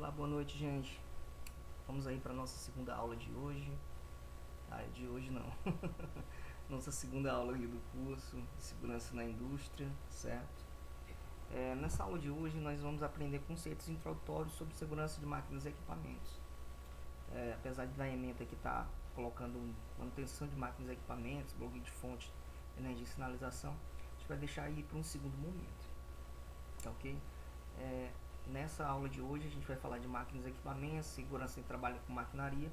Olá, boa noite, gente. Vamos aí para nossa segunda aula de hoje. De hoje não. Nossa segunda aula aqui do curso de Segurança na Indústria, certo? Nessa aula de hoje nós vamos aprender conceitos introdutórios sobre segurança de máquinas e equipamentos. Apesar da ementa que está colocando manutenção de máquinas e equipamentos, bloqueio de fonte, energia e sinalização, a gente vai deixar aí para um segundo momento, tá ok? Nessa aula de hoje a gente vai falar de máquinas e equipamentos, segurança em trabalho com maquinaria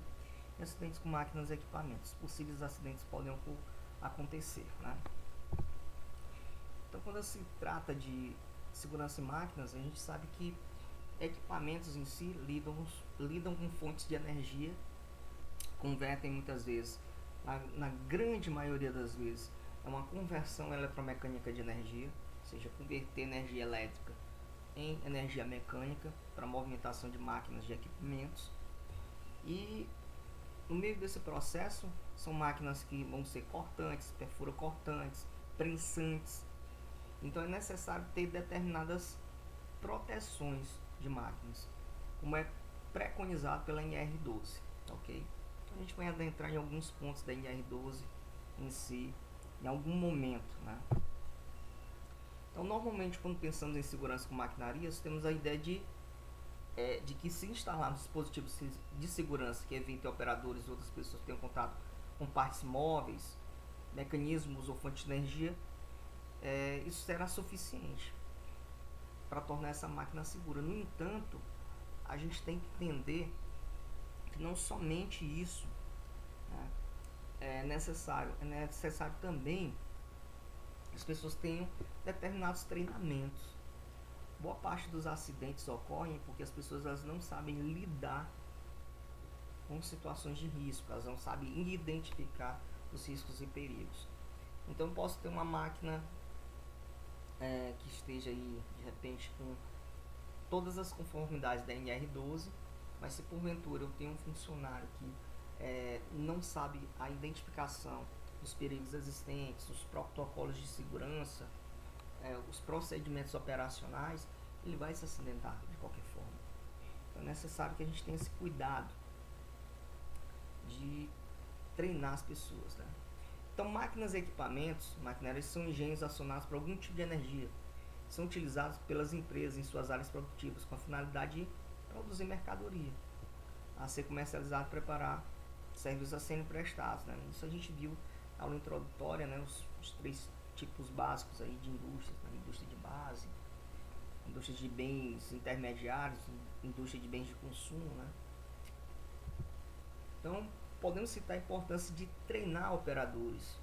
e acidentes com máquinas e equipamentos. Possíveis acidentes podem acontecer, né? Então, quando se trata de segurança em máquinas, a gente sabe que equipamentos em si lidam com fontes de energia, convertem muitas vezes, na grande maioria das vezes, é uma conversão eletromecânica de energia, ou seja, converter energia elétrica em energia mecânica para movimentação de máquinas, de equipamentos. E no meio desse processo são máquinas que vão ser cortantes, perfuracortantes, prensantes. Então é necessário ter determinadas proteções de máquinas, como é preconizado pela NR12, ok? Então a gente vai adentrar em alguns pontos da NR12 em si, em algum momento, né? Então, normalmente, quando pensamos em segurança com maquinarias, temos a ideia de que se instalar dispositivos de segurança que evitem operadores ou outras pessoas que tenham contato com partes móveis, mecanismos ou fontes de energia, isso será suficiente para tornar essa máquina segura. No entanto, a gente tem que entender que não somente isso, né, é necessário também que as pessoas tenham determinados treinamentos. Boa parte dos acidentes ocorrem porque as pessoas elas não sabem lidar com situações de risco, elas não sabem identificar os riscos e perigos. Então eu posso ter uma máquina que esteja aí de repente com todas as conformidades da NR12, mas se porventura eu tenho um funcionário que não sabe a identificação dos perigos existentes, os protocolos de segurança, os procedimentos operacionais, ele vai se acidentar de qualquer forma. Então é necessário que a gente tenha esse cuidado de treinar as pessoas, né? Então, máquinas e equipamentos, maquinários, são engenhos acionados por algum tipo de energia. São utilizados pelas empresas em suas áreas produtivas com a finalidade de produzir mercadoria, a ser comercializado, preparar serviços a serem prestados, né? Isso a gente viu na aula introdutória, né? Os três tipos básicos aí de indústrias, né? Indústria de base, indústria de bens intermediários, indústria de bens de consumo, né? Então, podemos citar a importância de treinar operadores,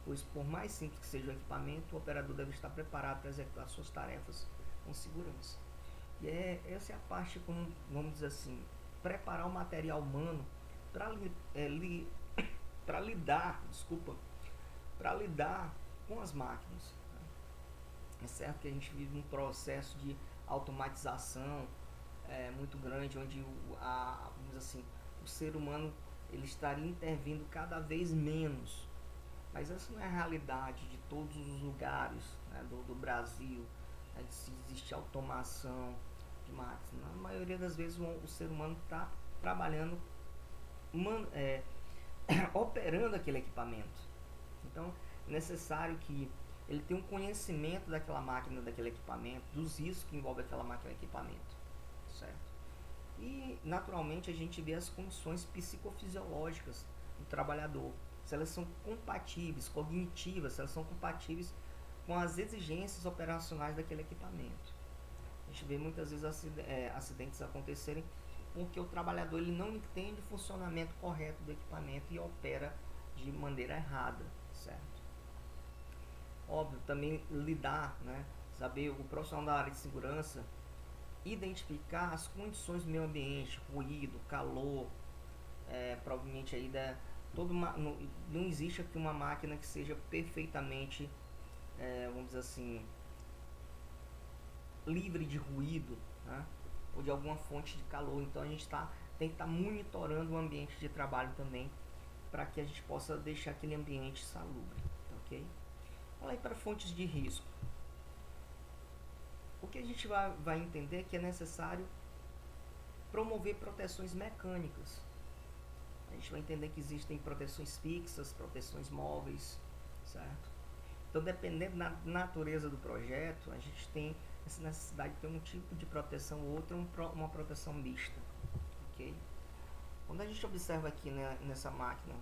pois por mais simples que seja o equipamento, o operador deve estar preparado para executar suas tarefas com segurança. E essa é a parte, como vamos dizer assim, preparar o material humano para lidar com as máquinas. É certo que a gente vive um processo de automatização muito grande, onde vamos dizer assim, o ser humano ele estaria intervindo cada vez menos. Mas essa não é a realidade de todos os lugares, né, do Brasil, né, de se existe automação de máquinas. Na maioria das vezes o ser humano está trabalhando, operando aquele equipamento. Então é necessário que ele tenha um conhecimento daquela máquina, daquele equipamento, dos riscos que envolve aquela máquina e equipamento, certo? E naturalmente a gente vê as condições psicofisiológicas do trabalhador, se elas são compatíveis, cognitivas, se elas são compatíveis com as exigências operacionais daquele equipamento. A gente vê muitas vezes acidentes acontecerem porque o trabalhador ele não entende o funcionamento correto do equipamento e opera de maneira errada, certo? Óbvio, também lidar, né, saber o profissional da área de segurança identificar as condições do meio ambiente, ruído, calor, provavelmente aí não existe aqui uma máquina que seja perfeitamente, vamos dizer assim, livre de ruído, né? Ou de alguma fonte de calor. Então a gente tem que estar monitorando o ambiente de trabalho também, para que a gente possa deixar aquele ambiente salubre, ok? Olha aí para fontes de risco. O que a gente vai entender é que é necessário promover proteções mecânicas. A gente vai entender que existem proteções fixas, proteções móveis, certo? Então, dependendo da natureza do projeto, a gente tem essa necessidade de ter um tipo de proteção ou outra, uma proteção mista, ok? Quando a gente observa aqui, né, nessa máquina,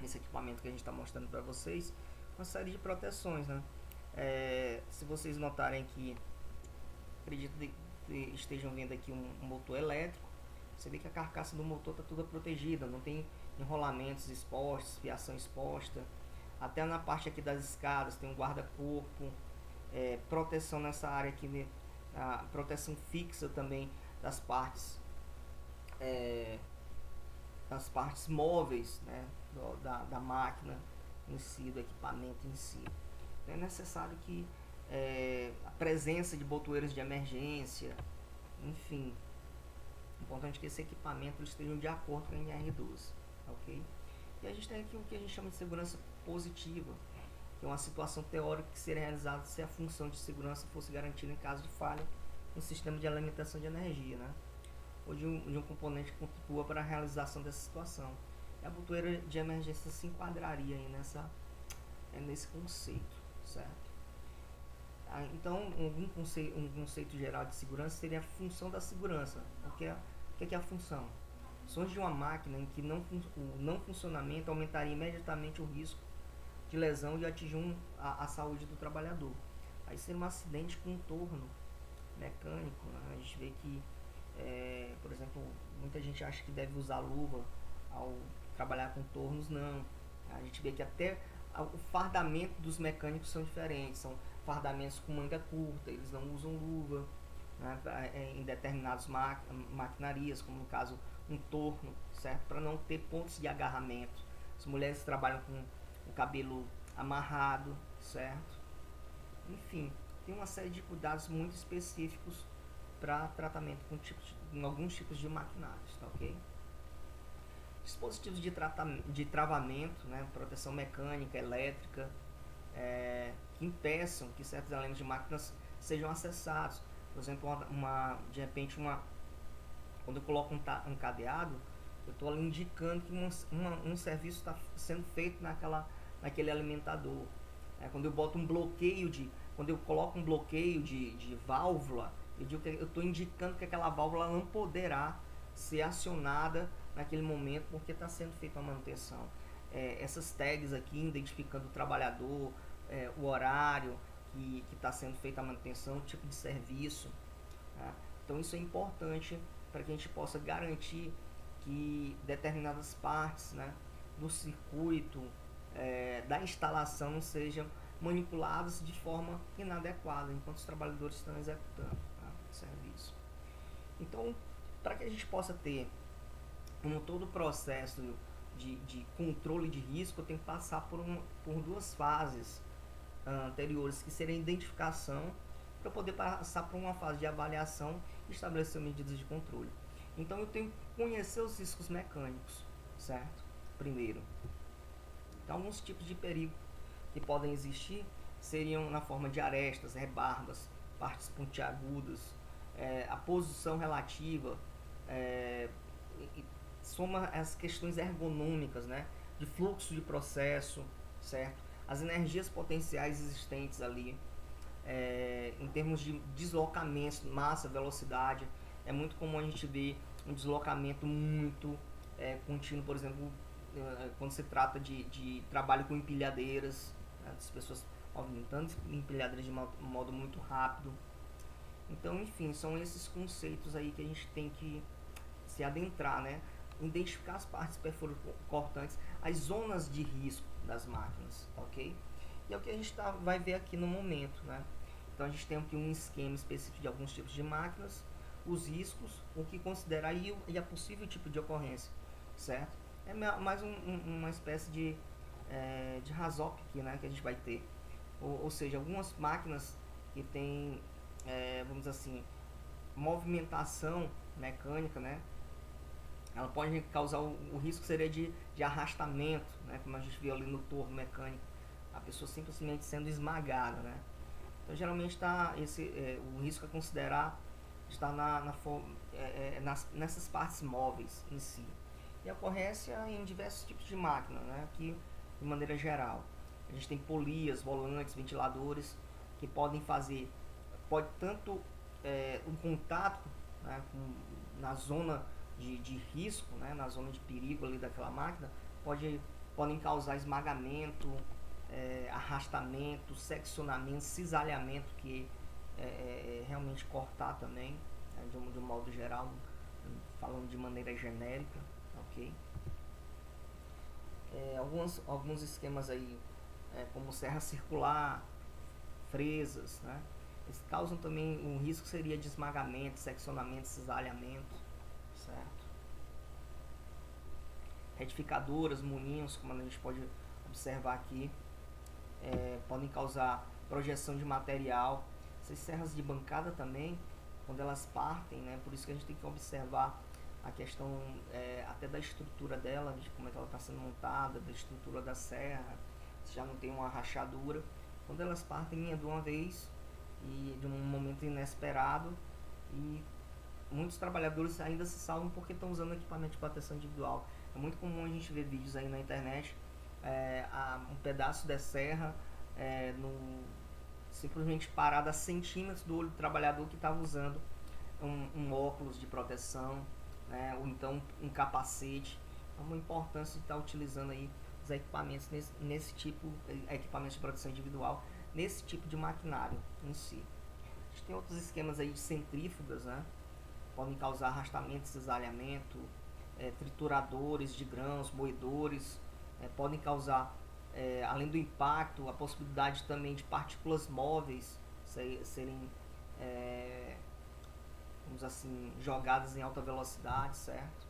nesse equipamento que a gente está mostrando para vocês, uma série de proteções, né? Se vocês notarem que, acredito que estejam vendo aqui um motor elétrico, você vê que a carcaça do motor está toda protegida, não tem enrolamentos expostos, fiação exposta. Até na parte aqui das escadas tem um guarda-corpo, proteção nessa área aqui, né, a proteção fixa também das partes móveis, né, da máquina em si, do equipamento em si. Então é necessário que a presença de botoeiras de emergência, enfim, importante que esse equipamento esteja de acordo com a NR12, ok? E a gente tem aqui o que a gente chama de segurança positiva, que é uma situação teórica que seria realizada se a função de segurança fosse garantida em caso de falha no sistema de alimentação de energia, né? Ou de um componente que contribua para a realização dessa situação. E a botoeira de emergência se enquadraria aí nesse conceito, certo? Então, um conceito geral de segurança seria a função da segurança. O que é a função? Sons de uma máquina em que o não funcionamento aumentaria imediatamente o risco de lesão e atingir a saúde do trabalhador. Aí seria um acidente com um torno mecânico, né? A gente vê que, por exemplo, muita gente acha que deve usar luva ao trabalhar com tornos, não. A gente vê que até o fardamento dos mecânicos são diferentes, são fardamentos com manga curta, eles não usam luva, né, em determinadas maquinarias, como no caso um torno, certo? Para não ter pontos de agarramento. As mulheres trabalham com o cabelo amarrado, certo? Enfim, tem uma série de cuidados muito específicos para tratamento em alguns tipos de maquinários, tá ok? Dispositivos de travamento, né, proteção mecânica, elétrica, que impeçam que certos elementos de máquinas sejam acessados. Por exemplo, de repente, quando eu coloco um cadeado, eu estou ali indicando que um serviço está sendo feito naquele alimentador. Quando eu boto quando eu coloco um bloqueio de válvula, eu estou indicando que aquela válvula não poderá ser acionada naquele momento porque está sendo feita a manutenção. Essas tags aqui identificando o trabalhador, o horário que está sendo feita a manutenção, o tipo de serviço, né? Então isso é importante para que a gente possa garantir que determinadas partes, né, do circuito, da instalação não sejam manipuladas de forma inadequada enquanto os trabalhadores estão executando, tá, o serviço. Então, para que a gente possa ter todo o processo de controle de risco, eu tenho que passar por duas fases anteriores, que seria a identificação, para poder passar por uma fase de avaliação e estabelecer medidas de controle. Então eu tenho que conhecer os riscos mecânicos, certo? Primeiro. Então, alguns tipos de perigo que podem existir seriam na forma de arestas, rebarbas, partes pontiagudas, a posição relativa, soma as questões ergonômicas, né, de fluxo de processo, certo? As energias potenciais existentes ali, em termos de deslocamentos, massa, velocidade. É muito comum a gente ver um deslocamento muito contínuo, por exemplo, quando se trata de trabalho com empilhadeiras, né, as pessoas movimentando empilhadeiras de modo muito rápido. Então, enfim, são esses conceitos aí que a gente tem que se adentrar, né? Identificar as partes perfurocortantes, as zonas de risco das máquinas, ok? E é o que a gente vai ver aqui no momento, né? Então a gente tem aqui um esquema específico de alguns tipos de máquinas, os riscos, o que considerar e a possível tipo de ocorrência, certo? É mais uma espécie de RASOP aqui, né, que a gente vai ter. Ou seja, algumas máquinas que tem, vamos dizer assim, movimentação mecânica, né? Ela pode causar o risco seria de arrastamento, né? Como a gente viu ali no torno mecânico, a pessoa simplesmente sendo esmagada, né? Então geralmente o risco a considerar está nessas partes móveis em si. E a ocorrência em diversos tipos de máquina, né? Aqui de maneira geral. A gente tem polias, volantes, ventiladores que podem fazer, pode tanto um contato, né, na zona de risco, né, na zona de perigo ali daquela máquina, podem causar esmagamento, arrastamento, seccionamento, cisalhamento, que realmente cortar também, né, de um modo geral, falando de maneira genérica, ok? Alguns esquemas aí, como serra circular, fresas, né? Eles causam também um risco, seria de esmagamento, seccionamento, cisalhamento, certo? Retificadoras, moinhos, como a gente pode observar aqui, podem causar projeção de material. Essas serras de bancada também, quando elas partem, né? Por isso que a gente tem que observar a questão até da estrutura dela, de como é que ela está sendo montada, da estrutura da serra, se já não tem uma rachadura. Quando elas partem de uma vez e de um momento inesperado, e muitos trabalhadores ainda se salvam porque estão usando equipamento de proteção individual. É muito comum a gente ver vídeos aí na internet, um pedaço da serra simplesmente parado a centímetros do olho do trabalhador que estava usando um óculos de proteção, né, ou então um capacete. É uma importância de estar utilizando aí os equipamentos nesse tipo, equipamentos de proteção individual, nesse tipo de maquinário em si. A gente tem outros esquemas aí de centrífugas, né, podem causar arrastamento, cisalhamento, trituradores de grãos, moedores, podem causar, além do impacto, a possibilidade também de partículas móveis serem, vamos assim, jogadas em alta velocidade, certo?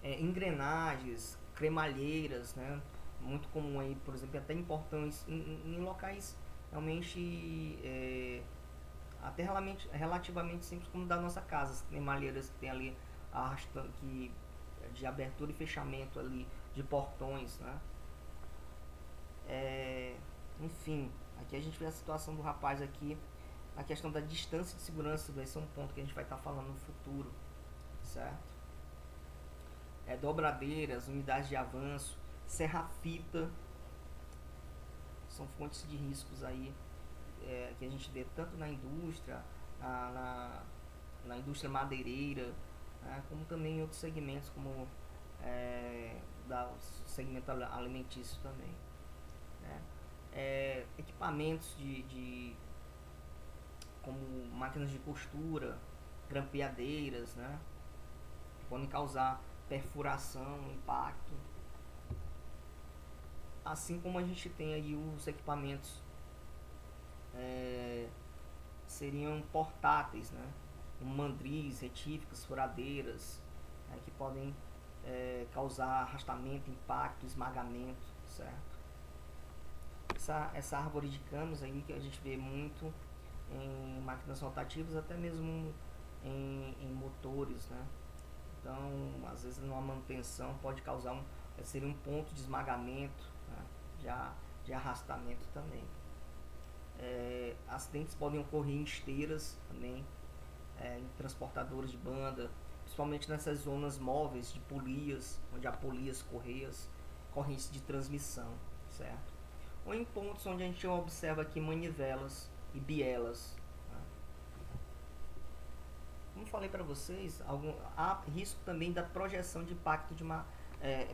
Engrenagens, cremalheiras, né? Muito comum aí, por exemplo, até em portões, em locais realmente até relativamente simples, como da nossa casa. As cremalheiras que tem ali arrastando, de abertura e fechamento ali de portões, né? Enfim, aqui a gente vê a situação do rapaz aqui, a questão da distância de segurança, vai ser um ponto que a gente vai estar falando no futuro, certo? Dobradeiras, unidades de avanço, serra-fita, são fontes de riscos aí, que a gente vê tanto na indústria, na indústria madeireira, né, como também em outros segmentos, como o segmento alimentício também, né. Equipamentos como máquinas de costura, grampeadeiras, né, podem causar perfuração, impacto, assim como a gente tem aí os equipamentos seriam portáteis, né, mandris, retíficas, furadeiras, né, que podem causar arrastamento, impacto, esmagamento, certo? Essa árvore de canos aí que a gente vê muito em máquinas rotativas, até mesmo em motores, né? Então, às vezes numa manutenção pode causar seria um ponto de esmagamento, né? de arrastamento também. Acidentes podem ocorrer em esteiras também, em transportadores de banda, principalmente nessas zonas móveis de polias, onde há polias, correntes de transmissão, certo? Ou em pontos onde a gente observa aqui manivelas e bielas. Como falei para vocês, há risco também da projeção de impacto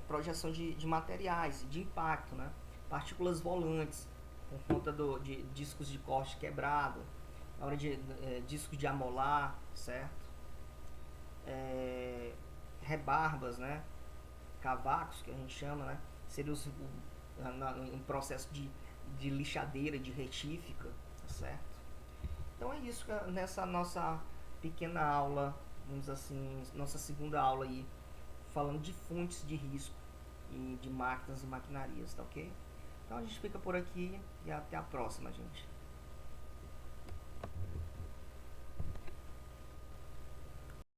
projeção de materiais, de impacto, né? Partículas volantes, por conta de discos de corte quebrado, na hora de discos de amolar, certo? Rebarbas, né? Cavacos, que a gente chama, né? Seria um processo de lixadeira, de retífica, tá certo? Então é isso, nessa nossa pequena aula, vamos assim, nossa segunda aula aí, falando de fontes de risco e de máquinas e maquinarias, tá ok? Então a gente fica por aqui e até a próxima, gente.